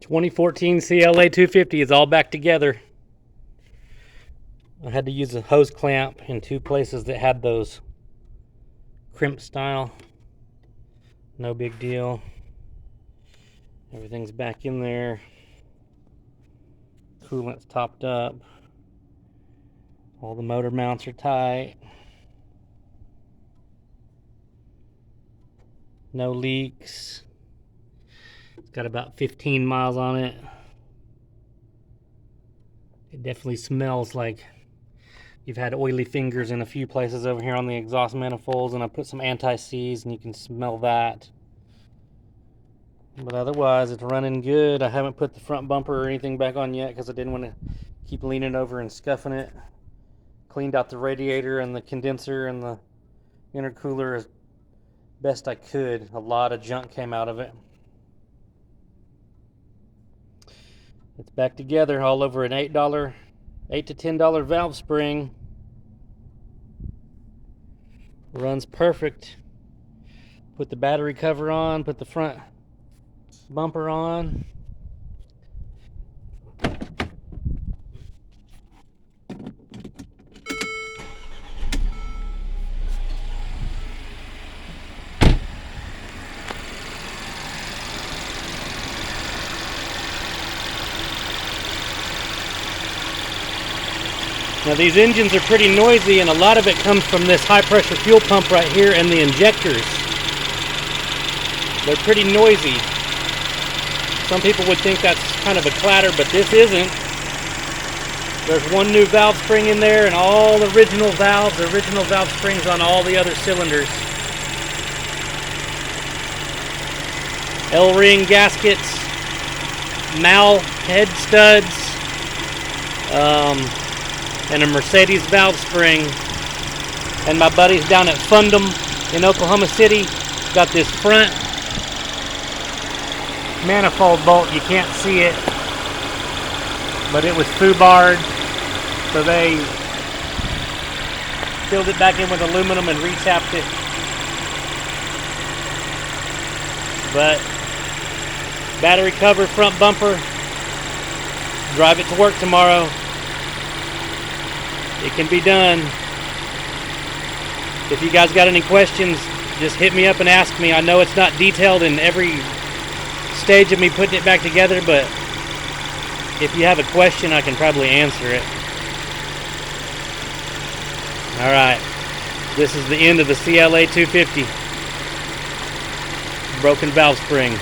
2014 CLA250 is all back together. I had to use a hose clamp in two places that had those crimp style. No big deal. Everything's back in there. Coolant's topped up. All the motor mounts are tight. No leaks. It's got about 15 miles on it. It definitely smells like you've had oily fingers in a few places over here on the exhaust manifolds, and I put some anti-seize and you can smell that. But otherwise it's running good. I haven't put the front bumper or anything back on yet because I didn't want to keep leaning over and scuffing it. Cleaned out the radiator and the condenser and the intercooler as best I could. A lot of junk came out of it. It's back together all over an $8 to $10 valve spring. Runs perfect. Put the battery cover on, put the front bumper on. Now these engines are pretty noisy, and a lot of it comes from this high pressure fuel pump right here and the injectors. They're pretty noisy. Some people would think that's kind of a clatter, but this isn't. There's one new valve spring in there and all original valve springs on all the other cylinders. L-ring gaskets, Mal head studs, and a Mercedes valve spring. And my buddies down at Fundum in Oklahoma City got this front manifold bolt. You can't see it, but it was foobarred, so they filled it back in with aluminum and retapped it. But battery cover, front bumper, drive it to work tomorrow. It can be done. If you guys got any questions, just hit me up and ask me. I know it's not detailed in every stage of me putting it back together, but if you have a question, I can probably answer it. Alright, this is the end of the CLA250. Broken valve spring.